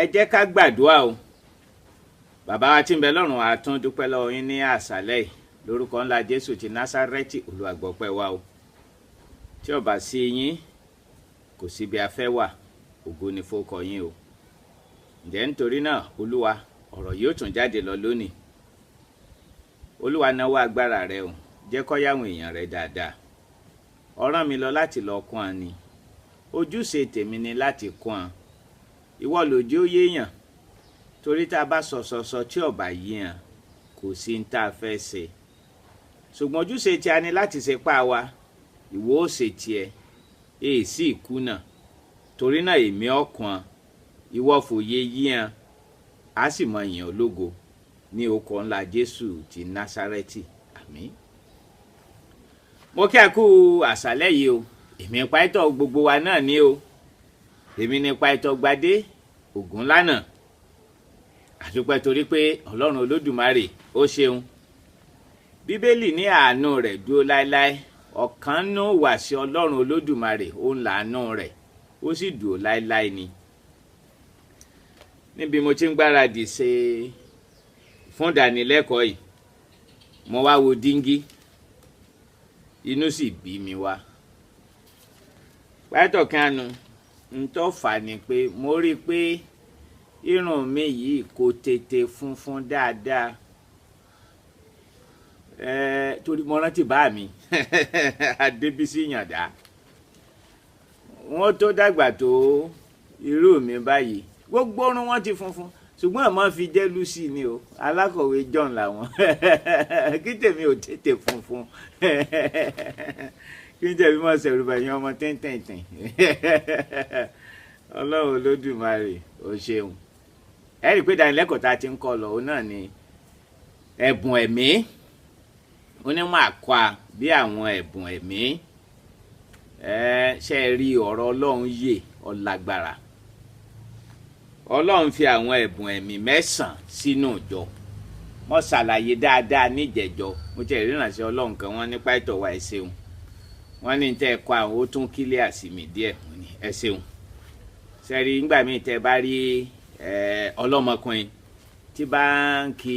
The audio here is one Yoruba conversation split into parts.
ẹ jẹ́ ká gbàdúrà o. Bàbá wa tí ń bẹ lọ́run, a tún dúpẹ́ lọ́wọ́ yín ní àṣálẹ́ yìí lórúkọ ńlá Jésù ti Násárẹ́tì. Olúwa gbọ́pẹ́ wa o. Tí ó bá sí yín kò sí bí a fẹ́ wà, ògo ni fórúkọ yín o. Ǹjẹ́ nítorí náà Olúwa, ọ̀rọ̀ yóò tún jáde lọ lónìí. Olúwa náwó agbára rẹ o, jẹ́ kó yáwọn èèyàn rẹ dáadáa. Ó rán mi lọ láti lọ kún an ni, ojúṣe tèmi ni láti kún an. Ìwọ lòdì ó yéèyàn, torí tá a bá sọ tí ó bá yéèyàn kò sí ní tá a fẹ́ ṣe. Ṣùgbọ́n ojúṣe tí a ní láti ṣe pa wa, ìwọ ó ṣe tiẹ̀, èsì ìkùnà. Torí náà èmi ọkàn, ìwọ fòye yíyan, a sì mọ ìyàn ológo ní orúkọ ńlá Jésù ti Násárẹ́tì. Àmín. Mo kí a kú àṣálẹ́ yìí o. Èmi pàìtọ́ gbogbo wa náà ní o. Èmi ni pàìtọ́ Gbadé Ògúnlànà. Àdúpẹ́ torí pé Ọlọ́run Olódùmarè ó ṣeun. Bíbélì ní àánú rẹ̀ dúró láéláé. Ọ̀kan nú wà sí Ọlọ́run Olódùmarè, ó ń láàánú rẹ̀, ó sì dúró láéláé ni. Níbi mo ti ń gbáradì ṣe fún ìdánilẹ́kọ̀ọ́ yìí, mo wá wo díngí, inú sì bí mi wá. Pàìtọ́ Kánú ń tó fà ní pé mo rí i pé irun mi yìí kò tètè funfun dáadáa. Torí mo rántí bá mi Adébísí Yàndá, wọ́n tó dàgbà tó irú mi báyìí, gbogbo orun wọn ti funfun, ṣùgbọ́n àmọ́ fi jẹ́ Lucy ni o, alákọ̀wé John làwọn kí tèmi ò tètè funfun kí n tẹ̀lé mọ́ sẹ̀rù bẹ̀yìn ọmọ tẹ́ntẹ́ntẹ́n. Ọlọ́run Olódùmarè ó ṣeun. Ẹ rí i pé ìdánilẹ́kọ̀ọ́ tá a ti ń kọ́ lọ òun náà ni ẹ̀bùn ẹ̀mí. Onímọ̀ àkọ́ bí àwọn ẹ̀bùn ẹ̀mí. Ṣe rí ọ̀rọ̀ Ọlọ́run yè ọlágbára. Ọlọ́run fi àwọn ẹ̀bùn ẹ̀mí 9 sínú ìjọ. Mo ṣàlàyé dáadáa níjẹ̀jọ́. Mo ti rí ìránṣẹ́ Ọlọ́run kan, wọ́n ní pàìtọ́ wa ẹ ṣeun. Wọ́n ní tẹ́ ẹ kọ́ àwọn ó tún kílẹ̀ àsìmì díẹ̀, wọ́n ní ẹ ṣeun. Sẹ́rí nígbà míì tẹ́ bá rí ọlọ́mọkùnrin tí bá ń kí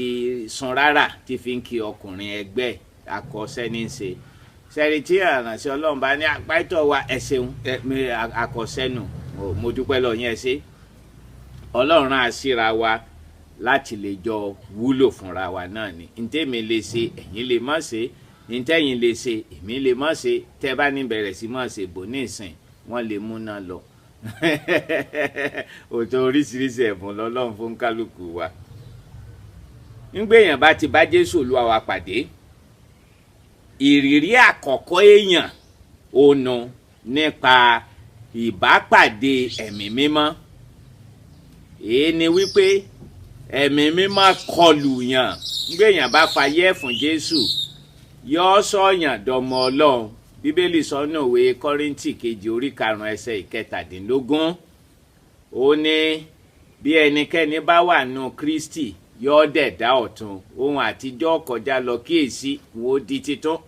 sun rárá tí fi ń kí ọkùnrin ẹgbẹ́ àkọsẹ́ ní í ṣe. Sẹ́rí tí ìránṣẹ́ Ọlọ́run bá ní pàìtọ́ wa ẹ ṣeun, àkọsẹ́ nù, mo dúpẹ́ lọ yẹn ṣe. Ọlọ́run á síra wa láti lè jọ wúlò fúnra wa náà ni. Ntẹ́mi lè ṣe ẹ̀yin lè má ṣe, ntẹ́yin lè ṣe èmi lè má ṣe. Tẹ́ bá ní bẹ̀rẹ̀ sí má ṣe bò ní ìsìn, wọ́n lè mú náà lọ. Òtò oríṣiríṣi ẹ̀bùn lọ́lọ́run fún kálukú wa. Nígbà èèyàn bá ti bá Jésù Olúwa wa pàdé, ìrírí àkọ́kọ́ èèyàn ònà nípa ìbápàdé ẹ̀mí mímọ́. Èyí ni wípé ẹ̀mí mímọ́ kọlù yàn. Nígbà èèyàn bá fayé fún Jésù, yóò sọ̀yàn dọmọ Ọlọ́run. Bíbélì sọ nínú ìwé Kọ́ríńtì kejì orí 5 ẹsẹ̀ 17. Ó ní bí ẹnikẹ́ni bá wà nù Kristi, yóò dẹ̀dá ọ̀tun, ohun àtijọ́ kọjá lọ, kíyèsí wọn ó di titun.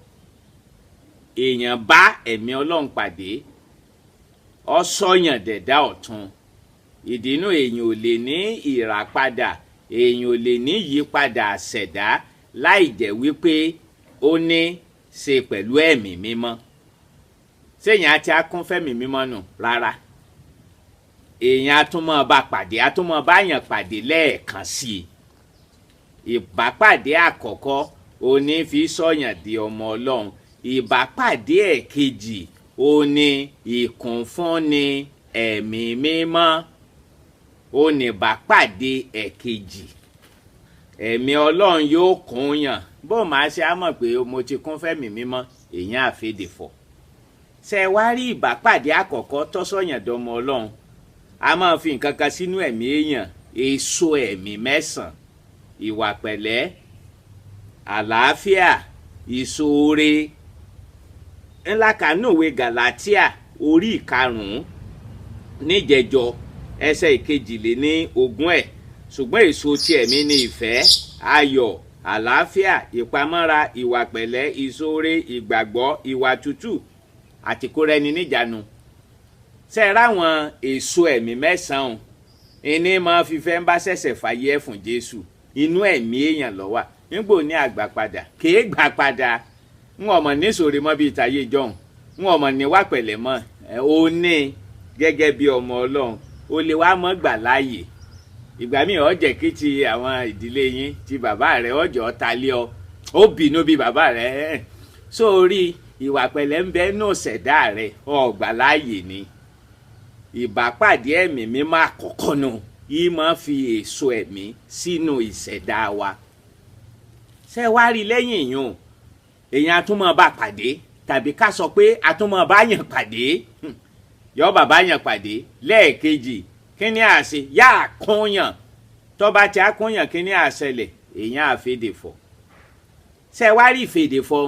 Èèyàn bá ẹ̀mí Ọlọ́run pàdé, ó sọ̀yàn dẹ̀dá ọ̀tun. Ìdínú èèyàn ò lè ní ìràpadà, èèyàn ò lè ní ìyípadà àṣẹ̀dá láì jẹ́ wípé ó ní ṣe pẹ̀lú ẹ̀mí mímọ́. Ṣéèyàn àti akúnfẹ́mí mímọ́ nù rárá. Èèyàn atúmọ̀ bá pàdé, atúmọ̀ bá yàn pàdé lẹ́ẹ̀kan sí i. Ìbápàdé àkọ́kọ́ òní fi sọ̀yàn di ọmọ Ọlọ́run. Ìbápàdé ẹ̀kejì òní ìkúnfúnni ẹ̀mí mímọ́. Ó ní ìbápàdé ẹ̀kejì. Ẹ̀mí Ọlọ́run yóò kún yàn. Bó máa ṣe á mọ̀ pé mo ti kún fẹ́mi mímọ́, èèyàn àfẹ́dẹ̀fọ̀. Ṣé wá rí ìbápàdé àkọ́kọ́ tó sọ̀yàn dọmọ Ọlọ́run, a máa fi nǹkan kan sínú ẹ̀mí èèyàn, èso ẹ̀mí 9: ìwà pẹ̀lẹ́, àlàáfíà, ìṣoore. Ńlá kanú ìwé Gàlátíà orí 5 níjẹjọ ẹsẹ̀ 22. Ṣùgbọ́n èso ti ẹ̀mí ni ìfẹ́, ayọ̀, àlàáfíà, ìpamọ́ra, ìwà pẹ̀lẹ́, ìṣoore, ìgbàgbọ́, ìwà tútù àti kóra ẹni níjàánu. Ṣé ráwọn èso ẹ̀mí 9 ìní máa fi fẹ́ ń bá ṣẹ̀ṣẹ̀ fàyè ẹ̀ fún Jésù inú ẹ̀mí èèyàn ló wà nígbò ní àgbà padà kèé gbà padà ń ọmọ níṣòro mọ́ bíi tàyé jọ̀hún ń ọmọ níwà pẹ̀lẹ́ mọ́ ó ní gẹ́gẹ́ bí ọmọ Ọlọ́run ó lè wá mọ́ gbà láàyè ìgbà míì ó jẹ́ kí ti àwọn ìdílé yín ti bàbá rẹ̀ ọjọ́ ta lé ọ ó bínú bí bàbá rẹ̀ sórí ìwà pẹ̀lẹ́ ń bẹ nù ṣẹ̀dá rẹ̀ ọgbà láàyè ni ìbápàdé ẹ̀mí mímọ́ àkọ́kọ́ nù yìí máa fi èso ẹ̀mí sínú ìṣẹ̀dá wa ṣé wá rí lẹ́yìn yìí èèyàn àtúmọ̀ bá pàdé tàbí ká sọ pé àtúmọ̀ bá yàn pàdé yọ bàbá yàn pàdé lẹ́ẹ̀kejì kí ni àṣẹ yá àkúnyàn tọ́ba tí àkúnyàn kí ni àṣẹlẹ̀ èèyàn àfẹ́dẹ̀fọ́ ṣé wá rí ìfẹ́dẹ̀fọ́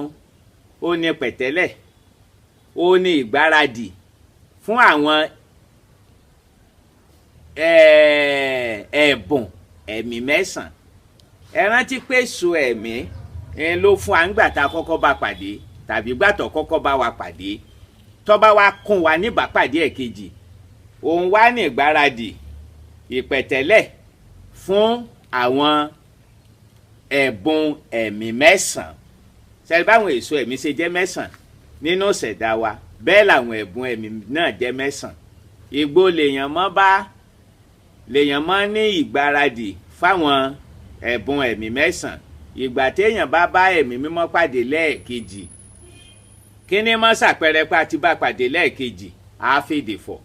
ó ní pẹ̀tẹ́lẹ̀ ó ní ìgbáradì fún àwọn ẹ̀bùn ẹ̀mí mẹ́sàn-án ẹ rántí pé èso ẹ̀mí ló fún àǹgbà tá a kọ́kọ́ bá pàdé tàbí gbàtọ̀ kọ́kọ́ bá wa pàdé tọ́ba wa kún wa níbàpàdé ẹ̀kejì òun wá ní ìgbáradì ìpẹ̀tẹ́lẹ̀ fún àwọn ẹ̀bùn ẹ̀mí mẹ́sàn-án ṣe báwọn èso ẹ̀mí ṣe jẹ́ mẹ́sàn-án nínú ìṣẹ̀dá wa bẹ́ẹ̀ làwọn ẹ̀bùn ẹ̀mí náà jẹ́ mẹ́sàn-án ìgbó lèèyàn mọ́ ní ìgbáradì fáwọn ẹ̀bùn ẹ̀mí mẹ́sàn-án ìgbà téèyàn bá bá ẹ̀mí mímọ́ pàdé lẹ́ẹ̀kejì kí ni mọ́ ṣàpẹẹrẹ pé a ti bá pàdé lẹ́ẹ̀kejì á fèdèfọ̀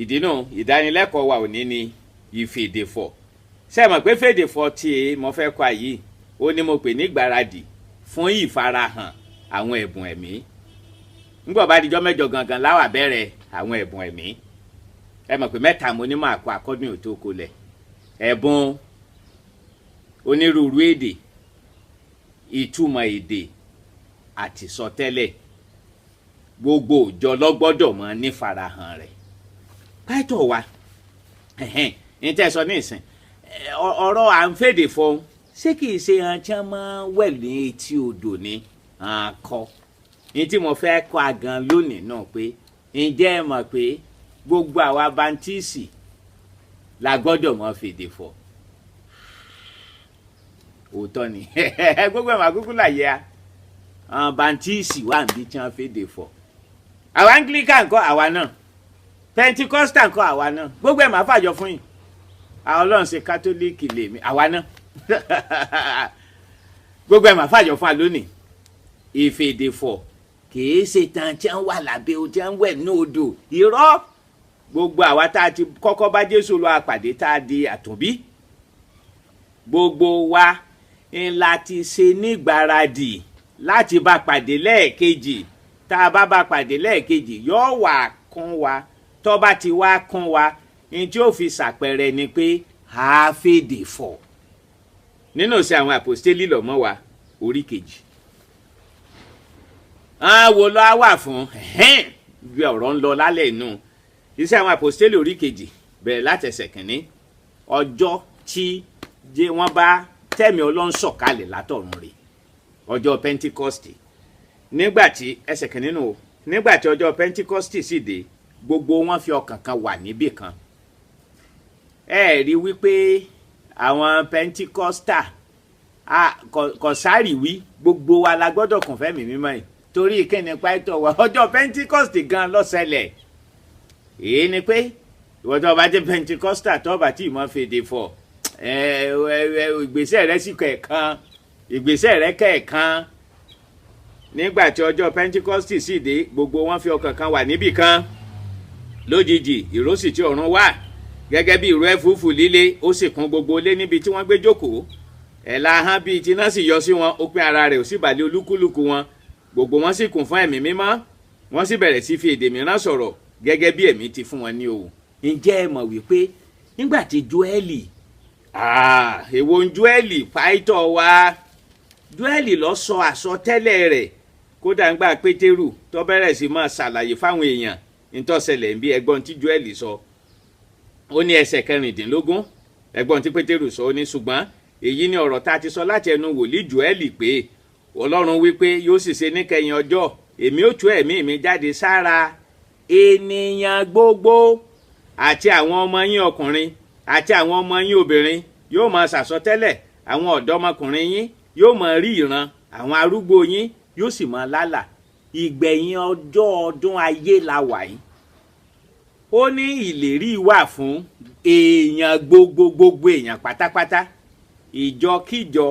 ìdínú ìdánilẹ́kọ̀ọ́ wa òní ni ìfèdèfọ̀ ṣé mọ̀ pé fèdèfọ̀ tí mo fẹ́ kọ́ yìí ó ní mo pè ní ìgbáradì fún ìfarahàn àwọn ẹ̀bùn ẹ̀mí ńgbọ̀ bá dijọ́ mẹ́jọ gangan láwà bẹ̀rẹ̀ àwọn ẹ̀bùn ẹ̀mí ẹ mọ̀ pé mẹ́ta mo ní máa kọ́ akọ́dún òtó kolẹ̀ ẹ̀bùn onírúurú èdè ìtumọ̀ èdè àti sọtẹ́lẹ̀ gbogbo òjò lọ́gbọ́dọ̀ mọ́ nífarahàn rẹ̀ pàtó wa ní tẹ́ sọ ní ìsìn ọ̀rọ̀ à ń fèdè fọ́n ṣé kìí ṣe àǹtí máa wẹ̀ ní etí odò ní àkọ́ ní tí mo fẹ́ kọ́ àgàn lónìí náà pé ǹjẹ́ ẹ mọ̀ pé gbogbo àwa báńtíìsì la gbọ́dọ̀ mọ́ fèdè fọ́ òótọ́ ni gbogbo ẹ̀ máa kúkú láyé a àwọn báńtíìsì wà níbi tí wọ́n fèdè fọ́ àwa Anglican kọ́ àwa náà Pentecostal kọ́ àwa náà gbogbo ẹ̀ máa fàjọ fún yín àwọn Ọlọ́run ṣe kátólíìkì lèmi àwa náà gbogbo ẹ̀ máa fàjọ fún wa lónìí ìfèdèfọ̀ kìí ṣe tán tí wọ́n wà lábẹ́ o tí wọ́n wẹ̀ ní odò irọ́ gbogbo àwa tá a ti kọ́kọ́ bá Jésù lọ àpàdé tá a di àtúnbí gbogbo wa ńlá ti ṣe nígbáradì láti bá pàdé lẹ́ẹ̀kejì tá a bá pàdé lẹ́ẹ̀kejì yóò wà kún wa tó bá ti wá kún wa ní tí ó fi ṣàpẹẹrẹ ni pé a fèdèfọ̀ nínú sí àwọn àpòstélì lọ́mọ́ wa orí kejì wo ló wà fún bí ọ̀rọ̀ ń lọ lálẹ́ inú iṣẹ́ àwọn àpòstélì orí kejì bẹ̀rẹ̀ látẹsẹ̀ kìíní ọjọ́ tí wọ́n bá tẹ̀mí Ọlọ́run sọ̀kalẹ̀ látọ̀run rẹ̀ ọjọ́ Pentikọ́stì nígbàtí ẹsẹ̀ kìíní nù nígbàtí ọjọ́ Pentikọ́stì sì dé gbogbo wọn fi ọkàn kan wà níbì kan rí wípé àwọn Pentikọ́stà kọ̀sárì wí gbogbo wa la gbọ́dọ̀ kún fẹ́mi mímọ́ yìí torí ìkíni pàtó wa ọjọ́ Pentikọ́stì gan ló ṣẹlẹ̀ èyí ni pé ìwọ tó bá jẹ́ Pentikọ́stà tó bá tí ìmọ̀ fèdè fọ̀ ìgbésẹ̀ rẹ sì kẹ̀ẹ̀kan ìgbésẹ̀ rẹ kẹ̀ẹ̀kan nígbà tí ọjọ́ Pentikọ́stì sì dé gbogbo wọn fi ọkàn kan wà níbì kan lójijì ìró sì tí ọ̀run wá gẹ́gẹ́ bí ìró ẹ̀fúùfù líle ó sì kún gbogbo ilé níbi tí wọ́n gbé jókòó ẹ̀la ahọ́n bíi tiná sì yọ sí wọn ó pín ara rẹ̀ ó sì balẹ̀ olúkúlùkù wọn gbogbo wọn sì kún fún ẹ̀mí mímọ́ wọ́n sì bẹ̀rẹ̀ sí fi èdè mìíràn sọ̀rọ̀ gẹ́gẹ́ bí ẹ̀mí ti fún wọn ní ohùn. ǹjẹ́ ẹ mọ̀ wípé nígbà tí Jóẹ́lì èwo ń Jóẹ́lì pàìtọ́ wa Jóẹ́lì lọ sọ àsọtẹ́lẹ̀ rẹ̀ kódà ńgbà Pétérù tó bẹ̀rẹ̀ sí máa ṣàlàyé fáwọn èèyàn nítòsẹ̀lẹ̀ ń bí ẹgbọ́n tí Jóẹ́lì sọ ó ní ẹsẹ̀ 16 ẹgbọ́n tí Pétérù sọ ó ní ṣùgbọ́n èyí ni ọ̀rọ̀ tá a ti sọ láti ẹnu wòlíì Jóẹ́lì pé Ọlọ́run wípé yóò sì ṣe níkẹyìn ọjọ́ èmi ó tú ẹ̀mí mi jáde sára ènìyàn gbogbo àti àwọn ọmọ yín ọkùnrin àti àwọn ọmọ yín obìnrin yóò máa sàsọtẹ́lẹ̀, àwọn ọ̀dọ́mọkùnrin yín yóò máa rí ìran, àwọn arúgbó yín yóò sì máa lálà. Ìgbẹ̀yìn ọjọ́ ọdún ayé la wà yìí. Ó ní ìlérí wà fún èèyàn gbogbo èèyàn pátápátá. Ìjọkíjọ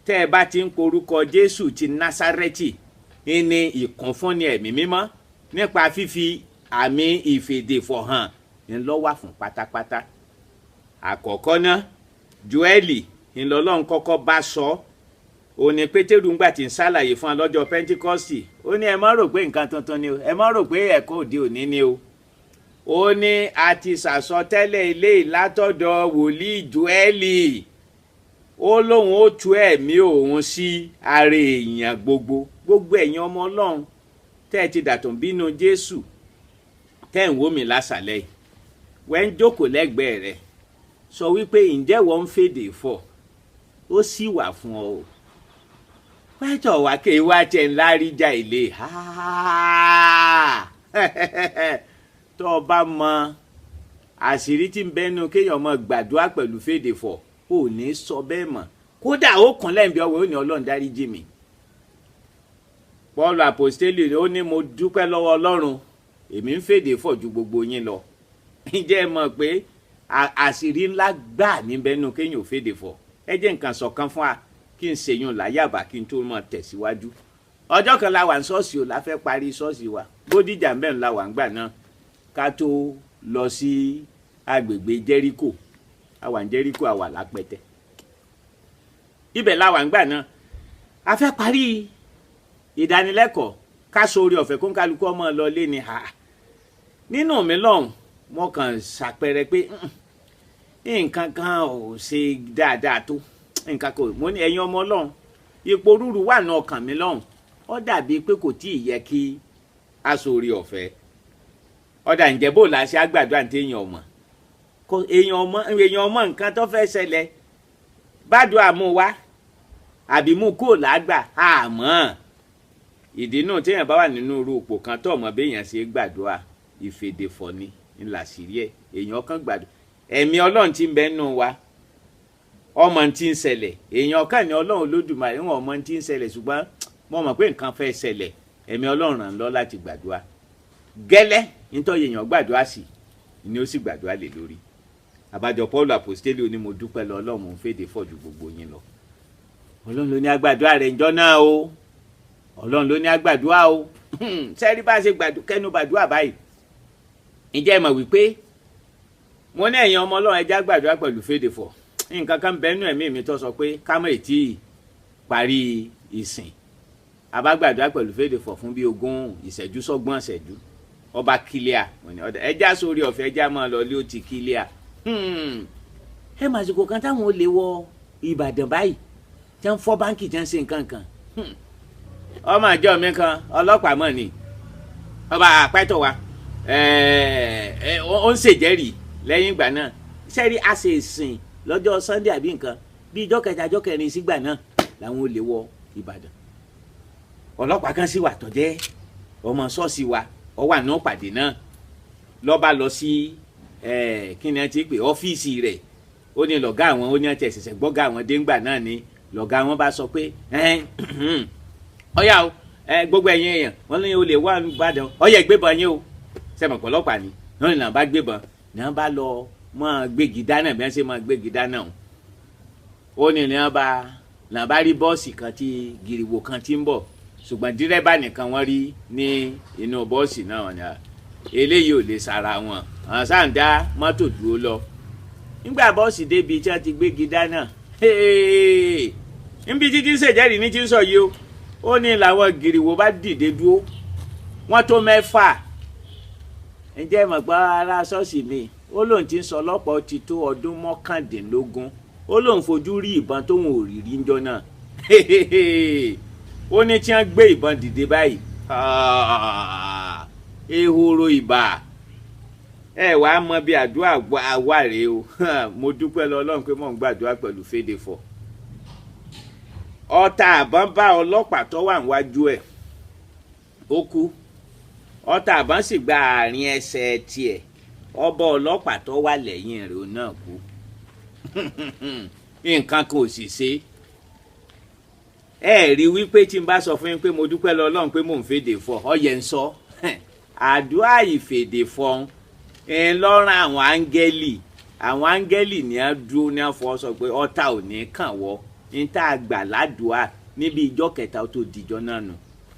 tẹ́ ẹ bá ti ń porúkọ Jésù ti Násárẹ́tì ní ìkúnfúnni ẹ̀mí mímọ́ nípa fífi àmì ìfèdèfọ̀ hàn ńlọ́wà fún pátápátá. Àkọ́kọ́ náà Jóẹ́lì ńlọ́lọ́run kọ́kọ́ bá sọ, ó ní Pétérù ńgbà tí ń ṣàlàyé fún ọlọ́jọ́ Pẹ́ńtíkọ́sì, ó ní ẹ má rò pé nǹkan tuntun ni o, ẹ má rò pé ẹ̀kọ́ òde òní ni o. Ó ní a ti sàsọtẹ́lẹ̀ eléyìí látọ̀dọ̀ wòlíì Jóẹ́lì. Ó lóun ó tú ẹ̀mí òun sí ara èèyàn gbogbo ẹ̀yin ọmọ Ọlọ́run tẹ́ ẹ ti dàtún bínú Jésù tẹ́ ń wò mí lásàlẹ̀ yìí. Wẹ́n jókòó lẹ́gbẹ̀ẹ́ rẹ̀ sọ wípé ǹjẹ́ wọ́n ń fèdè fọ̀, ó sì wà fún ọ o. Pẹ́tọ̀ wá ké wá tẹ̀ ńlá rí já ilé tó o bá mọ àṣírí tí ń bẹ́nu kéèyàn mọ gbàdúrà pẹ̀lú fèdè fọ̀, ò ní sọ bẹ́ẹ̀ mọ̀. Kódà ó kàn lẹ́ǹbí ọwọ́ ó ní Ọlọ́run dáríjì mi. Pọ́ọ̀lù àpòstélì ó ní mo dúpẹ́ lọ́wọ́ Ọlọ́run, èmi ń fèdè fọ̀ ju gbogbo yín lọ. Ǹjẹ́ ẹ mọ̀ pé àṣírí ńlá gbà níbẹ̀ nù kéèyàn ò fèdè fọ̀? Ẹ jẹ́ nǹkan sọ̀kan fún wa kí n ṣèyún láyàbá kí n tó mọ̀ tẹ̀síwájú. Ọjọ́ kan la wà ní ṣọ́ọ̀ṣì o, la fẹ́ parí ṣọ́ọ̀ṣì wa. Bódìjà ń bẹ̀ ń la wà ń gbà náà ká tó lọ sí agbègbè Jẹ́ríkò. A wà ní Jẹ́ríkò, a wà lápẹtẹ. Ibẹ̀ la wà ń gbà náà. A fẹ́ parí ìdánilẹ́kọ̀ọ́ ká sórí ọ̀fẹ́ kó ń kálukú ọmọ lọ lé ni ha. Nínú mi lọ́hùn mo kàn ṣàpẹẹrẹ pé nǹkan kan ò ṣe dáadáa tó, nǹkan kan mo ní ẹ̀yin ọmọ Ọlọ́run, ipò rúru wà ní ọkàn mi lọ́hùn. Ó dàbí pé kò tí ì yẹ kí a sórí ọ̀fẹ́. Ọ̀dà ǹjẹ́ bó la ṣe àgbàdo àti èèyàn ọmọ, èèyàn ọmọ nǹkan tó fẹ́ ṣẹlẹ̀, bádùn àmú wa àbí mú kó lágbà àmọ́. Ìdí náà téèyàn bá wà nínú irú ipò kan tó ọmọ béèyàn ṣe gbàdúrà, ìfèdèfọ̀ ni ńlá sírí ẹ̀. Èèyàn kan gbàdúrà, ẹ̀mí Ọlọ́run tí ń bẹ nínú wa ọmọ tí ń ṣẹlẹ̀. Èèyàn kan ní Ọlọ́run Olódùmarè wọn ọmọ tí ń ṣẹlẹ̀, ṣùgbọ́n mo mọ̀ pé nǹkan fẹ́ ṣẹlẹ̀, ẹ̀mí Ọlọ́run ràn lọ láti gbàdúrà. Gẹ́lẹ́ nítorí èèyàn gbàdúrà sí ni ó sì gbàdúrà lé lórí. Àbájọ Pọ́ọ̀lù àpòstélì ó ní mo dúpẹ́ lọ Ọlọ́run, mo ń fèdè fọ̀ ju gbogbo yín lọ. Ọlọ́run ló ní agbàdúrà rẹ̀ ńjọ́ náà o, Ọlọ́run ló ní agbàdúrà o. Sẹ́rí bá ṣe kẹ́nu gbàdúrà báyìí. Ǹjẹ́ ẹ mọ̀ wípé mo ní ẹ̀yin ọmọ Ọlọ́run ẹ jẹ́ gbàdúrà pẹ̀lú fèdè fọ̀. Nǹkan kan bẹ́ẹ̀ nú ẹ̀mí mi tó sọ pé ká mọ̀ ètí parí ìsìn, a bá gbàdúrà pẹ̀lú fèdè fọ̀ fún bí 20 ìṣẹ́jú sọ́gbọ̀n ìṣẹ́jú. Ọba kílíà ẹ já sórí ọ̀fẹ́, ẹ já máa lọ lé ó ti kílíà. Ẹ mà àsìkò kan táwọn olè wọ Ìbàdàn báyìí tí wọ́n fọ́ báńkì tí wọ́n ṣe nǹkan kan. Ọmọ àjọ mi kan ọlọ́pàá mọ̀ ni ọba àpẹtọ̀ wa ó ń ṣèjẹ́rìí lẹ́yìn ìgbà náà. Sẹ́rí a ṣe ìsìn lọ́jọ́ Sunday àbí nǹkan bí ìjọ́ kẹta ìjọ́ kẹrin sígbà náà làwọn olè wọ Ìbàdàn. Ọlọ́pàá kan sì wà tó jẹ́ ọmọ ṣọ́ọ̀ṣì wa, ó wà náà pàdé náà lọ́ba lọ sí kí ni wọ́n ti pè ọ́fíìsì rẹ̀. Ó ní lọ̀gá àwọn, ó ní ọ̀tí ẹ̀sẹ̀sẹ̀ gbọ́gá àwọn déńgbà náà ni lọ̀gá àwọn bá sọ pé ọ̀yà o gbogbo ẹ̀yin èèyàn wọ́n ní olè wà nìbàdàn, ọ̀yà ìgbébọn yín o. Sẹ́mọ̀ pọ̀lọ́pàá ni wọ́n ní náà bá gbébọn ní wọ́n bá lọ mọ́ gbégi dáná bí wọ́n ṣe mọ́ gbégi dáná o. Ó ní náà bá rí bọ́ọ̀sì kan tí gìrìwò kan tí ń bọ̀, ṣùgbọ́n dírẹ́bà nìkan wọ́n rí ní inú bọ́ọ̀sì náà. Wọ́n ní eléyìí ò lè sara wọn, àwọn sáà ń dá mọ́tò dúró lọ. Nígbà bọ́ọ̀sì débi tí wọ́n ti gbégi dáná, níbi títí ṣèjẹ́rìí ní tí ń sọ yìí o, ó ní làwọn gìrìwò bá dìde dúró, wọ́n tó 6. Ǹjẹ́ mọ̀ pé ara ṣọ́ọ̀ṣì mi ó lóun ti ń sọ ọlọ́pàá ti tó ọdún 19 ó lóun fojú rí ìbọn tóun ò rí rí ńjọ́ náà. Ó ní tí wọ́n gbé ìbọn dìde báyìí, ehoro ìbà. Ẹ wàá mọ bí àdúrà wà rèé o. Mo dúpẹ́ lọ Ọlọ́run pé mò ń gbàdúrà pẹ̀lú fèdè fọ̀. Ọta àbọ̀n bá ọlọ́pàá tó wà níwájú ẹ̀, ó kú. Ọta àbọ̀n sì gba àárín ẹsẹ̀ tiẹ̀, ọba ọlọ́pàá tó wà lẹ́yìn rẹ̀ náà kú nǹkan kan ò sì ṣe ẹ rí wípé tí n bá sọ fún yín pé mo dúpẹ́ lọ Ọlọ́run pé mò ń fèdè fọ ọyẹ ń sọ àdúrà ìfèdè fọ ń lọ́rùn àwọn áńgẹ́lì ní á dúró ní àfọwọ́ sọ pé ọ̀tá ò ní kàn wọ́ ní tá a gbà ládùúà níbi ìjọ kẹta tó dìjọ náà nù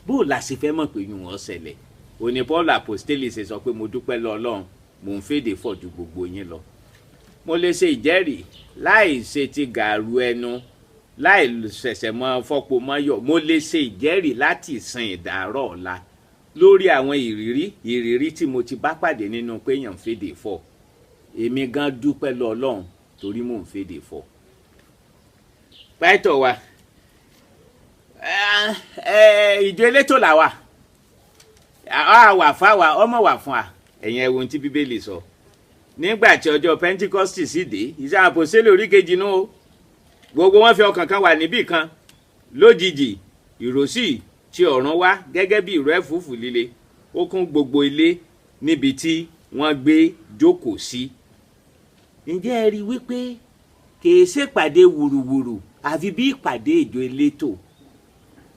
bó o la ṣe fẹ́ mọ̀ pé yùn wọ́n ṣẹlẹ̀ òní Paul apostoli ṣe sọ pé mo dúpẹ́ lọ Ọlọ́run mò ń fèdè fọ ju gbogbo yín lọ mo lè ṣe ìjẹ́rìí láì ṣe ti gàrú ẹnu láì ṣẹ̀ṣẹ̀ mọ fọ́pọ̀ mọ́yọ̀ mo lè ṣe ìjẹ́rìí láti ìsìn ìdàárọ̀ ọ̀la lórí àwọn ìrírí tí mo ti bá pàdé nínú pé èèyàn fèdè fọ èmi gan dúpẹ́ lọ Ọlọ́run torí mò ń fèdè fọ. pẹ́tọ̀ wa ìjọ elétò làwà wà fáwa ọmọ wà fún wa ẹ̀yìn ẹ̀wọ̀n tí Bíbélì sọ nígbà tí ọjọ́ Pentikọ́sítì sì dé iṣẹ́ àpòsílẹ̀ orí kejì nù ó gbogbo wọn fi ọkàn kan wà níbì kan lójijì ìrọ̀sì tí ọ̀run wá gẹ́gẹ́ bí ìró ẹ̀fúùfù líle ó kún gbogbo ilé níbi tí wọ́n gbé jókòó sí. ǹjẹ́ ẹ rí i wípé kìí ṣèpàdé wùrùwùrù àfi bí ìpàdé ìjọ elétò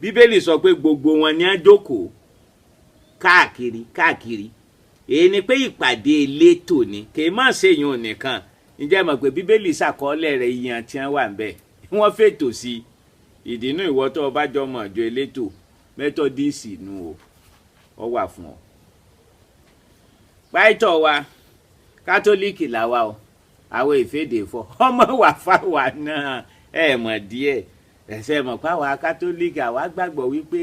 Bíbélì sọ pé gbogbo wọn ní á jókòó káàkiri èyí ni pé ìpàdé elétò ni kì í má ṣèyàn nìkan ǹjẹ́ mọ̀ pé Bíbélì ṣàkọọ́lẹ̀ rẹ̀ ìyàn tí wọ́n wà ń bẹ̀ wọ́n fètò sí ìdínú ìwọ tó o bá jọ mọ̀ ọjọ́ elétò Mẹ́tọ́díìsì nu ọ wà fún ọ. pàìtọ́ wa Kátólíìkì làwa o àwọn ìfèdè fọ ọmọ wà fáwa náà ẹ mọ̀ díẹ̀ ẹ̀sẹ̀ mọ̀ páwa Kátólíìkì àwa gbàgbọ́ wípé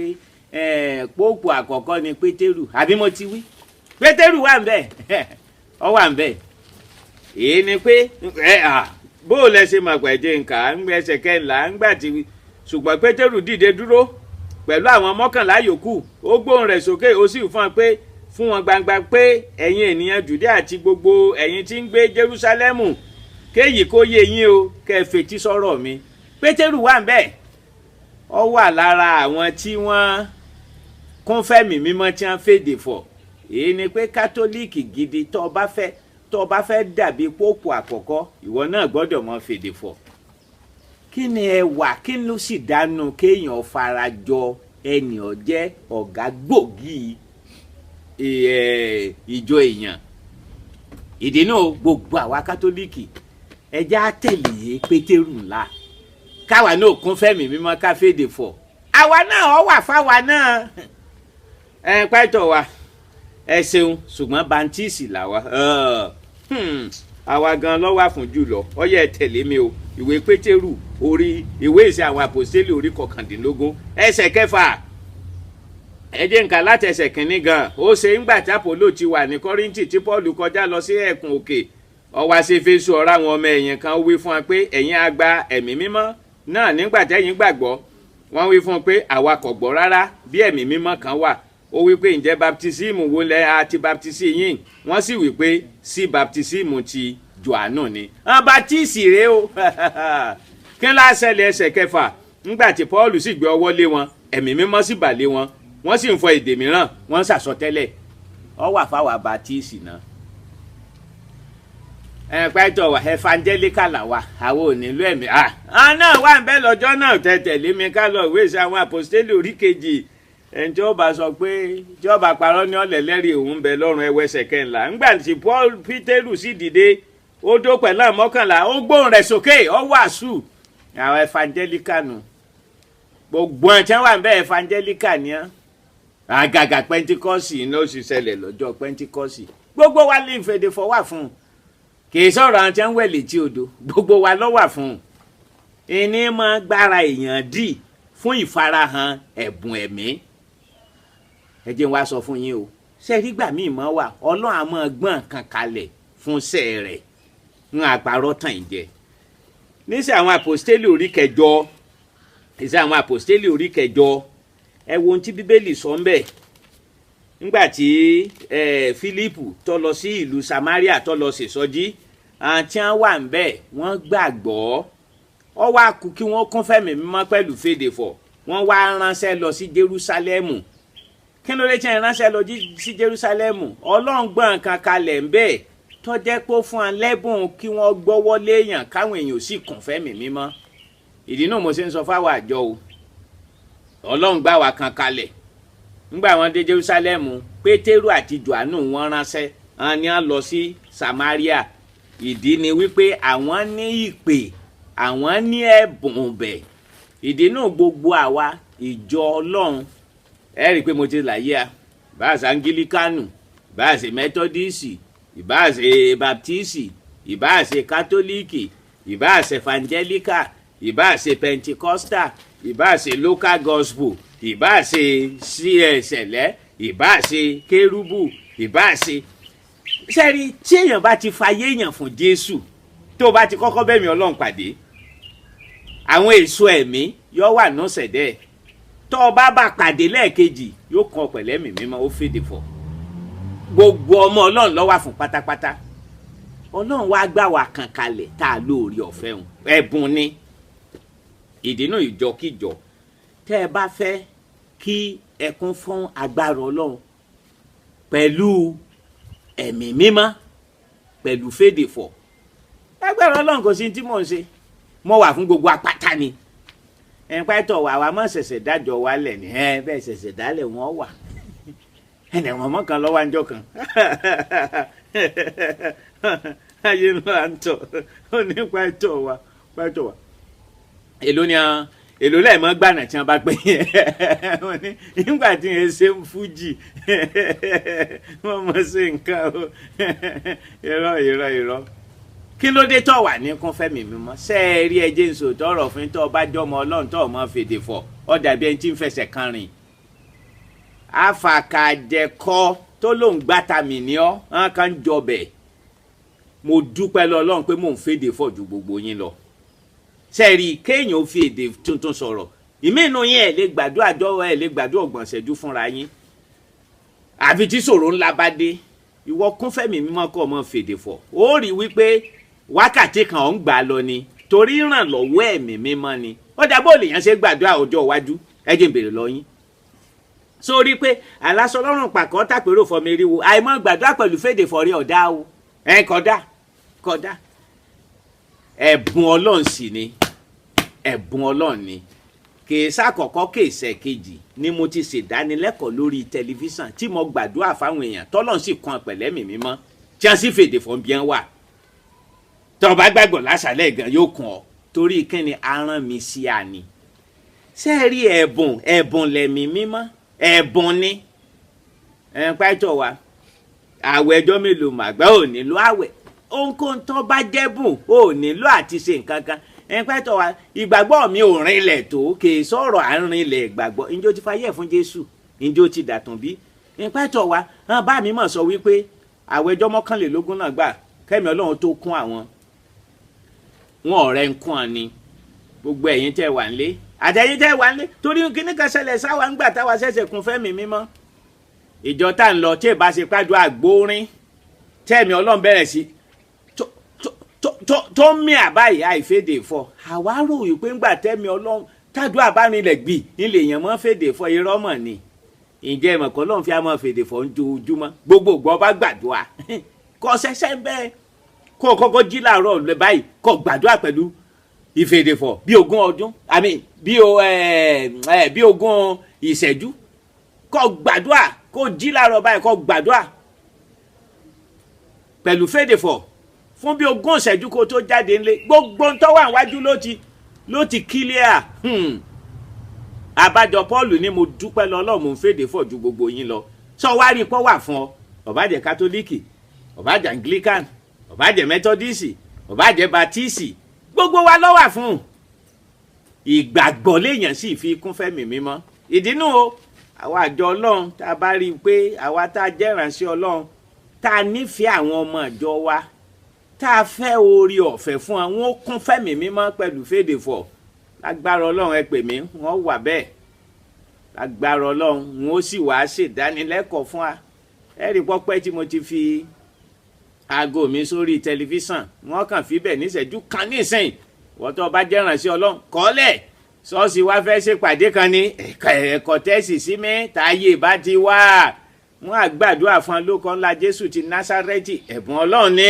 póòpù àkọ́kọ́ ni Pétérù àbí mo ti wí Pétérù wà ń bẹ̀ ọ wà ń bẹ̀ èyí ni pé bó o lẹ ṣe mọ̀ pẹ̀jẹ̀ nǹkan ń gbẹ́sẹ̀ kẹ́ńlá ń gbà tí ṣùgbọ́n Pétérù dìde dúró pẹ̀lú àwọn mọ́kànlá yòókù ó gbóhùn rẹ̀ sókè ó sì fún wọn gbangba pé ẹ̀yin ènìyàn Jùdíà àti gbogbo ẹ̀yin tí ń gbé Jerúsálẹ́mù kéyìí kó yé yín o kẹ́ ẹ fetí sọ́rọ̀ mi. Pétérù wà ń bẹ̀ ọ wà lára àwọn tí wọ́n kún fẹ́mi mímọ́ tí wọ́n fèdè fọ̀ èyí ni pé Kátólíìkì gidi tó o bá fẹ́ dàbí pópù àkọ́kọ́ ìwọ náà gbọ́dọ̀ mọ fèdè fọ̀. kí ni ẹwà kí ló sì dánú kéèyàn farajọ ẹnì ọ̀jẹ́ ọ̀gá gbòógì ìjọ èèyàn ìdínà gbogbo àwa Kátólíìkì ẹjẹ́ àtẹ̀lé Pétérù ńlá káwa náà kún fẹ́mi mímọ́ ká fèdè fọ̀ àwa náà ọ wà fáwa náà pẹ́tọ̀ wa ẹ ṣeun ṣùgbọ́n bàǹtíìsì làwa àwa gan ló wà fún jùlọ ó yẹ tẹ̀lé mi o ìwé Pétérù ìwé ìṣe àwọn àpòstélì orí 19 ẹsẹ̀ 6 ẹ jẹ́ nǹkan láti ẹsẹ̀ 1 gan ó ṣe ńgbà tí Ápólò ti wà ní Kọ́ríńtì tí Pọ́ọ̀lù kọjá lọ sí ẹ̀kún òkè ó wá sí Éfésù ọ̀rọ̀ àwọn ọmọ ẹ̀yìn kan wí fún wa pé ẹ̀yin á gba ẹ̀mí mímọ́ náà nígbà tẹ́yin gbàgbọ́ wọ́n wí fún un pé àwa kò gbọ́ rárá bí ẹ̀mí mímọ́ kan wà ó wí pé ǹjẹ́ baptisímù wo lẹ àti baptisi yín wọ́n sì wí pé sí baptisímù ti Jòhánù ni baptisi rèé o kí n láṣẹlẹ̀ ẹsẹ̀ 6 ńgbà tí Paul sì gbé ọwọ́ lé wọn ẹ̀mí mímọ́ sì bà lé wọn wọ́n sì ń fọ èdè mìíràn wọ́n ń sàsọtẹ́lẹ̀ ọ wà fáwọn baptisi náà. pẹ́tọ̀ wà evangelical làwà àwọn ò nílò ẹ̀mí náà wà ń bẹ́ lọ́jọ́ náà tẹ̀lé mi ká lọ ìwé ìṣe àwọn àpòstélì orí 2 ẹni tí ó bá sọ pé tí ó bá parọ́ ní ọ̀lẹ̀ lẹ́rìí òun bẹ lọ́rùn ẹwẹ́sẹ̀ 10 ńgbà tí Pétérù sì dìde ó dó pẹ̀lú àwọn 11 ó gbóhùn rẹ̀ sókè ó wàásù àwọn evangelical nù gbogbo ẹ̀ tí wọ́n wà ń bẹ́ evangelical ni àgàgà Pentikọ́sì ní ó sì ṣẹlẹ̀ lọ́jọ́ Pentikọ́sì gbogbo wa lè fèdè fọwọ́ fún un kì í sọ̀rọ̀ àwọn tí wọ́n wẹ̀ létí odò gbogbo wa ló wà fún un ẹni máa gbára èèyàn dì fún ìfarahàn ẹ̀bùn ẹ̀mí ẹ jẹ́ n wá sọ fún yín o ṣẹ́rígbà míì mọ́ wà Ọlọ́run á máa gbọ́n kan kalẹ̀ fún ṣẹ́ rẹ̀ ń àpárọ̀ tàn jẹ níṣẹ́ àwọn àpòstélì orí 9 ìṣe àwọn àpòstélì orí 9 ẹ wo ohun tí Bíbélì sọ ń bẹ̀ nígbà tí Fílípù tó lọ sí ìlú Samaria tó lọ ṣèsọjí àti wọ́n wà ń bẹ̀ wọ́n gbàgbọ́ ọ wá kú kí wọ́n kún fẹ́mi mímọ́ pẹ̀lú fèdè fọ̀ wọ́n wá ránṣẹ́ lọ sí Jerúsálẹ́mù kí ló dé tí wọ́n ránṣẹ́ lọ sí Jerúsálẹ́mù Ọlọ́run gbọ́n kan kalẹ̀ ń bẹ̀ tó jẹ́ pé ó fún wọn lẹ́bùn kí wọ́n gbọ́wọ́ léèyàn káwọn èèyàn sì kún fẹ́mi mímọ́. ìdí náà mo ṣe ń sọ fáwọn àjọ o ọlọ́run gbà wá kan kalẹ̀ ńgbà wọn dé Jerúsálẹ́mù Pétérù àti Jòhánù wọ́n ránṣẹ́ wọn ni wọ́n lọ sí Samaria. ìdí ni wípé àwọn ní ìpè àwọn ní ẹ̀bùn bẹ̀. ìdí náà gbogbo àwa ìjọ ọlọ́run ẹ rí i pé mo ti láyé a ìbáàṣe Angílíkánù ìbáàṣe Mẹ́tọ́díìsì ìbáàṣe Baptísì ìbáàṣe Kátólíìkì ìbáàṣe Evangelica ìbáàṣe Pentecostal ìbáàṣe Local Gospel ìbáàṣe CSLẹ̀ ìbáàṣe Kérúbù ìbáàṣe. sẹ́rí tí èèyàn bá ti fayé èèyàn fún Jésù tó bá ti kọ́kọ́ bẹ̀mí Ọlọ́run pàdé àwọn èso ẹ̀mí yóò wà ní ọ̀sẹ̀dẹ̀ tó o bá pàdé lẹ́ẹ̀kejì yóò kàn pẹ̀lẹ́mì mímọ́ ó fèdè fọ̀. gbogbo ọmọ Ọlọ́run ló wà fún pátápátá. Ọlọ́run wá gbà wá kan kalẹ̀ tá a lóore ọ̀fẹ́ hùn ẹ̀bùn ni. ìdínà ìjọkíjọ tẹ́ ẹ bá fẹ́ kí ẹ kún fún agbára Ọlọ́run pẹ̀lú ẹ̀mí mímọ́ pẹ̀lú fèdè fọ̀. agbára Ọlọ́run kò sí tí mò ń ṣe mo wà fún gbogbo apáta ni. pẹ́tọ̀ wà mọ́ ṣẹ̀ṣẹ̀ dájọ́ wálẹ̀ ni bẹ́ẹ̀ ṣẹ̀ṣẹ̀ dálẹ̀ wọ́n wà ẹnì mọ̀mọ́ kan lọ́wọ́ àjọ kan ayé ńlá ń tọ̀ ó ní pẹ́tọ̀ wà èló ni èló lẹ́ẹ̀mọ́ gbànà tí wọ́n bá pè yẹn nígbà tí yẹn ṣe ń fújì wọ́n mọ̀ sí nǹkan o irọ́ kí ló dé tó wà ní kún fẹ́mi mímọ́ ṣe é rí ẹjẹ́ ń sòótọ́ ọ̀rọ̀ fún tó bá jọmọ Ọlọ́run tó mọ́ fèdè fọ̀ ó dàbí ẹni tí ń fẹsẹ̀ kan rìn. àfàkàjẹkọ tó lóun gbàtà mí ní ọ́ wọn kàn ń jọbẹ̀ mo dúpẹ́ lọ Ọlọ́run pé mò ń fèdè fọ̀ ju gbogbo yín lọ. ṣe é rí kéèyàn ó fi èdè tuntun sọ̀rọ̀ ìmínú yín ẹ̀ lè gbàdúrà dọ́wọ́ ẹ̀ lè gbàdúrà ọgbọ̀n ṣẹ́jú fúnra yín àfi tí ṣòro ńlá bá dé ìwọ kún fẹ́mi mímọ́ kọ́ ọmọ fèdè fọ̀ ó rí wípé wákàtí kan ò ń gbà lọ ni torí ìrànlọ́wọ́ ẹ̀mí mímọ́ ni. ó dà bó lèèyàn ṣe gbàdúrà ọjọ́ iwájú ẹ jẹ́ n béèrè lọ yín. sórí pé aláṣọ lọ́rùn pàkọ́ tàpérò fọmọ eriwo àìmọ́ gbàdúrà pẹ̀lú fèdè fọ̀rí ọ̀dá o kódà ẹ̀bùn Ọlọ́run sì ni ẹ̀bùn Ọlọ́run ni. kèésà àkọ́kọ́ kèésà kejì ni mo ti ṣèdánilẹ́kọ̀ọ́ lórí tẹlifíṣàn tí mo gbàdúrà fáwọn èèyàn tọ́lọ́run sì kan pẹ̀lẹ́mì mímọ́ tí wọ́n sì fèdè fọ́n bí wọ́n wà. tọ́ bá gbàgbọ́ lásàlẹ̀ gan yóò kàn ọ́ torí kíni aràn mi sí àní. ṣé ẹ rí ẹ̀bùn lẹ̀mí mímọ́ ẹ̀bùn ni. pàtó wa àwẹ̀ ẹjọ́ mélòó màgbà ò nílò àwẹ̀ ohunkóhun tó bá jẹ́bùn ò nílò àti ṣe nǹkan kan. pàtó wa ìgbàgbọ́ mi ò rinlẹ̀ tó kì í sọ̀rọ̀ àrinlẹ̀ ìgbàgbọ́ ǹjẹ́ o ti fayé fún Jésù ǹjẹ́ o ti dàtún bí. pàtó wa bá mi mọ̀ sọ wípé àwẹ̀ ẹjọ́ 21 náà gbà kẹ́mi Ọlọ́run tó kún àwọn wọn ọ̀rẹ́ ń kún ọ ni gbogbo ẹ̀yin tẹ́ wà nílé àtẹ̀yin tẹ́ wà nílé torí kíní kan ṣẹlẹ̀ sáwa ń gbà táwa ṣẹ̀ṣẹ̀ kún fẹ́mi mímọ́ ìjọ tá ń lọ tí ì bá ṣe pàdó àgbórin tẹ́mi Ọlọ́run bẹ̀rẹ̀ sí tó ń mí àbáyé àìfèdè fọ̀ àwa rò wípé ńgbà tẹ́mi Ọlọ́run tádó àbánilẹ̀ gbì nílé èèyàn mọ́ fèdè fọ̀ irọ́ mọ̀ ni ǹjẹ́ ìmọ̀kọ́ Ọlọ́run fi àmọ́ fèdè fọ̀ ń ojoojúmọ́ gbogbo gbọ́ bá gbàdúrà kọ́ ṣẹ̀ṣẹ̀ bẹ́ẹ̀ kó o kọ́kọ́ jí láàárọ̀ lẹ báyìí kó gbàdúrà pẹ̀lú ìfèdèfọ̀ bí 20 ọdún bí 20 ìṣẹ́jú kó gbàdúrà kó jí láàárọ̀ báyìí kó gbàdúrà pẹ̀lú fèdèfọ̀ fún bí 20 ìṣẹ́jú kó tó jáde ńlẹ̀ gbogbo ń tọ́wọ́ àwájú ló ti kílíà. àbájọ Paul ní mo dúpẹ́ lọ́lọ́ mò ń fèdèfọ̀ ju gbogbo yín lọ sọ wá rí pọ́ wà fún ọ ó bá jẹ́ kátólíìkì ó bá jẹ́ Anglican ó bá jẹ́ Methodist ó bá jẹ́ Baptist gbogbo wa ló wà fún ìgbàgbọ́ léèyàn sì fi kún fẹ́mi mímọ́. ìdínú o àwa àjọ Ọlọ́run tá a bá rí i pé àwa tá a jẹ́ ìránṣẹ́ Ọlọ́run tá a nífẹ̀ẹ́ àwọn ọmọ ìjọ wa tá a fẹ́ oore ọ̀fẹ́ fún àwọn ó kún fẹ́mi mímọ́ pẹ̀lú fèdèfọ̀ lágbára Ọlọ́run ẹ pè mí wọ́n wà bẹ́ẹ̀ lágbára Ọlọ́run wọn ó sì wá ṣèdánilẹ́kọ̀ọ́ fún wa ẹ rí pọ́pẹ́ tí mo ti fi aago mi sórí tẹlifíṣàn wọn kàn fi bẹ̀ níṣẹ́jú kan nísìnyí wọ́n tó bá jẹ́ ìránṣẹ́ Ọlọ́run kọ́lẹ̀ ṣọ́ọ̀ṣì wa fẹ́ ṣèpàdé kan ní ẹ̀kọ́ tẹ́sì sí mi táyé bá ti wá wọ́n á gbàdúrà fún lórúkọ ńlá Jésù ti Násárẹ́tì, ẹ̀bùn Ọlọ́run ní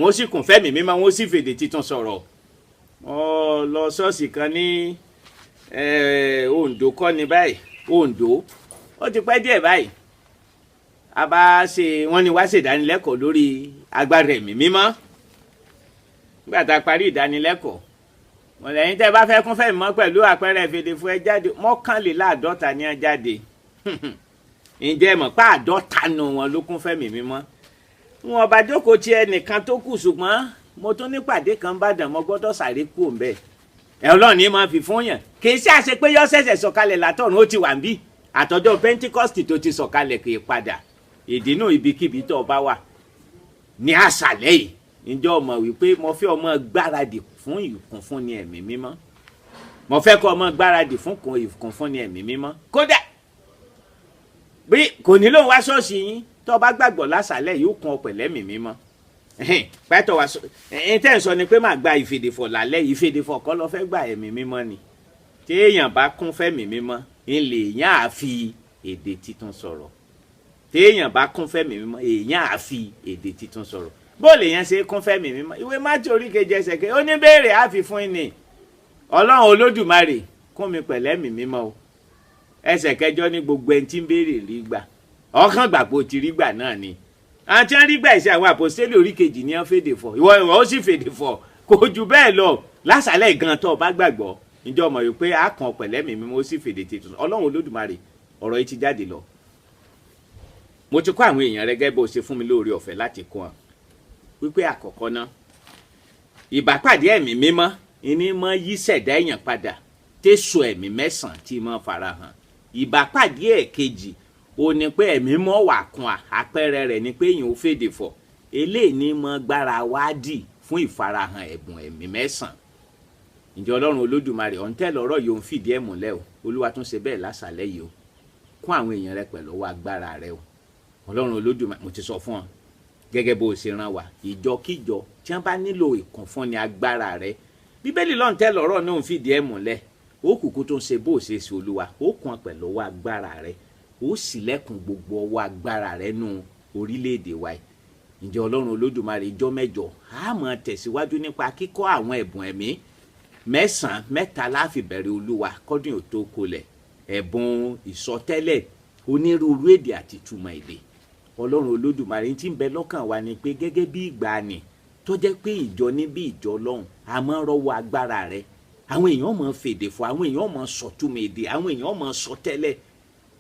wọ́n sì kún fẹ́mi mímọ́, wọ́n sì fèdè titun sọ̀rọ̀. Wọ́n lọ ṣọ́ọ̀ṣì kan ní Oǹdó kọ́ ni báyìí, Oǹdó ó ti pẹ́ díẹ̀ báyìí. Wọ́n ní wá ṣe ìdánilẹ́kọ̀ọ́ lórí agbára ẹ̀mí mímọ́. Nígbà tá a parí ìdánilẹ́kọ̀ọ́, wọ́n lẹ́yìn tẹ́ bá fẹ́ kún fẹ́mi mọ́ pẹ̀lú àpẹẹrẹ ìfèdè fún ẹ jáde, 51 ní ẹ jáde. Ǹjẹ́ mọ̀ pé 50 nù wọn ló kún fẹ́mi mímọ́. Wọn bá jókòó ti ẹnìkan tó kù, ṣùgbọ́n mo tún ní pàdé kan bàdàn, mo gbọ́dọ̀ sáré kú òǹbẹ. Ọlọ́run ní máa fi fún yàn, kì í ṣe àṣẹ pé yọ ṣẹ̀ṣẹ̀ sọ̀kalẹ̀ látọ̀run, ó ti wà ń bí àtọ́jọ́ Pentecost tó ti sọ̀kalẹ̀ kì í padà. Ìdínú ibikíbi tó bá wà ní àṣálẹ́ yìí, ǹjẹ́ o mọ̀ wípé mo fẹ́ ọmọ gbáradì fún ìkúnfúnni ẹ̀mí mímọ́. Mo fẹ́ kọ́ ọmọ gbáradì fún ìkúnfúnni ẹ̀mí mímọ́. Kódà bí kò nílò wá ṣọ́ọ̀ṣì yín, tó bá gbàgbọ́ lásàlẹ̀ yóò kún ọ pẹ̀lú ẹ̀mí mímọ́. Pẹ́tọ̀ wá sọ ẹ̀yin tẹ́ ń sọ ni pé máa gba ìfèdèfọ̀ lálẹ́, ìfèdèfọ̀ kọ́ lọ fẹ́ gba ẹ̀mí mímọ́ ni. Tí èèyàn bá kún fẹ́mi mímọ́, èèyàn á fi èdè titun sọ̀rọ̀. Tí èèyàn bá kún fẹ́mi mímọ́, èèyàn á fi èdè titun sọ̀rọ̀. Bó lè yẹn ṣe kún fẹ́mi mímọ́? Ìwé Mátíù orí 7 ẹsẹ̀ 1, ó ní béèrè á fi fún ni. Ọlọ́run Olódùmarè kún mi pẹ̀lú ẹ̀mí mímọ́ o. Ẹsẹ̀ 8 ní gbogbo ẹni tí ń béèrè rí gbà. Ọkàn gbàgbọ́ ti rí gbà náà ni. Àti wọ́n rí gbà ìṣe àwọn àpòstélì orí 2 ní wọ́n fèdè fọ̀. Ìwọ ó sì fèdè fọ̀. Kò jù bẹ́ẹ̀ lọ. Lásàlẹ̀ gan tó bá gbàgbọ́. Ǹjọ́ mọ̀ wípé á kàn pẹ̀lú ẹ̀mí mímọ́, ó sì fèdè titun. Ọlọ́run Olódùmarè, ọ̀rọ̀ yìí ti jáde lọ. Mo ti kọ́ àwọn èèyàn rẹ gẹ́gẹ́ bó ṣe fún mi lóore ọ̀fẹ́ láti kọ́ wọn. Wípé àkọ́kọ́ ná, ìbápàdé ẹ̀mí mímọ́ ìní mọ́ yí ṣẹ̀dá èèyàn padà, tẹ̀sọ̀ ẹ̀mí 9 tí mọ́ farahàn. Ìbápàdé ẹ̀kejì ó ní pé ẹ̀mí mọ́ wà kún àpẹẹrẹ rẹ̀ ni pé èèyàn ó fèdè fọ̀. Eléyìí ní mọ́ gbára wádìí fún ìfarahàn ẹ̀bùn ẹ̀mí 9. Ǹjẹ́ Ọlọ́run Olódùmarè ọ̀ǹtẹ̀ lọ́rọ̀ yóò ń fìdí ẹ̀ múlẹ̀ o. Olúwa tún ṣe bẹ́ẹ̀ lásàlẹ̀ yìí o. Kún àwọn èèyàn rẹ pẹ̀lú ọwọ́ agbára rẹ o. Ọlọ́run Olódùmarè, mo ti sọ fún ọ gẹ́gẹ́ bó ṣe rán wa, ìjọkíjọ tí wọ́n bá nílò ìkúnfúnni agbára rẹ, Bíbélì lọ́ǹtẹ̀ lọ́rọ̀ náà ń fìdí ẹ̀ múlẹ̀. Ó kúkú tó ń ṣe bó ṣe ṣe Olúwa, ó kún pẹ̀lú ọwọ́ agbára rẹ, ó ṣílẹ̀kùn gbogbo ọwọ́ agbára rẹ nù orílẹ̀-èdè wa. Ǹjẹ́ Ọlọ́run Olódùmarè ìjọ mẹ́jọ á máa tẹ̀síwájú nípa kíkọ́ àwọn ẹ̀bùn ẹ̀mí 9 mẹ́ta la fi bẹ̀rẹ̀ Olúwa kọ́dún yóò tó kolẹ̀. Ẹ̀bùn ìsọtẹ́lẹ̀, onírúurú èdè àti ìtumọ̀ èdè. Ọlọ́run Olódùmarè tí ń bẹ lọ́kàn wa ni pé gẹ́gẹ́ bí ìgbàanì tó jẹ́ pé ìjọ níbi ìjọ Ọlọ́run a máa ń rọ́wọ́ agbára rẹ̀. Àwọn èèyàn máa ń fèdè fún, àwọn èèyàn máa ń sọ̀túnmọ̀ èdè, àwọn èèyàn máa ń sọtẹ́lẹ̀.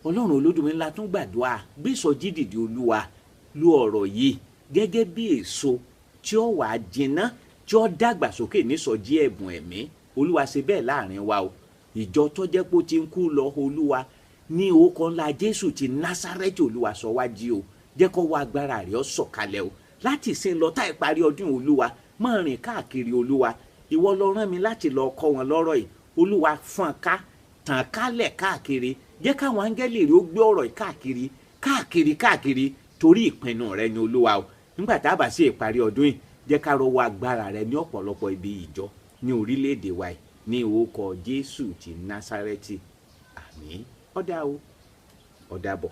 Ọlọ́run Olódùmarè ńlá tún gbàdúrà bí ìsọjí dìde Olúwa lu ọ̀rọ̀ yìí gẹ́gẹ́ bí èso tí ó wà jìnnà, tí ó dàgbàsókè nísọjí ẹ̀bùn ẹ̀mí. Olúwa ṣe bẹ́ẹ̀ láàrin wa o. Ìjọ tó jẹ́ pé ó ti ń kú lọ, Olúwa ní orúkọ ńlá Jésù ti Násárẹ́tì, Olúwa sọ wá jí o. Jẹ́ kó wá agbára rẹ̀ ó sọ̀kalẹ̀ o. Láti sin lọ táì parí ọdún Olúwa, máa rìn káàkiri Olúwa. Ìwọ ló rán mi láti lọ kọ́ wọn lọ́rọ̀ yìí. Olúwa fọ́n ká, tàn kálẹ̀ káàkiri. Jẹ́ káwọn áńgẹ́lì rẹ̀ ó gbé ọ̀rọ̀ yìí káàkiri torí ìpinnu rẹ ni Olúwa o. Nígbà tá a bá sí ìparí ọdún yìí, jẹ́ ká rọ́wọ́ agbára rẹ ní ọ̀pọ̀lọpọ̀ ibi ìjọ ní orílẹ̀-èdè wa yìí ní orúkọ Jésù ti Násárẹ́tì. Àmín. Ó dà o, ó dàbọ̀.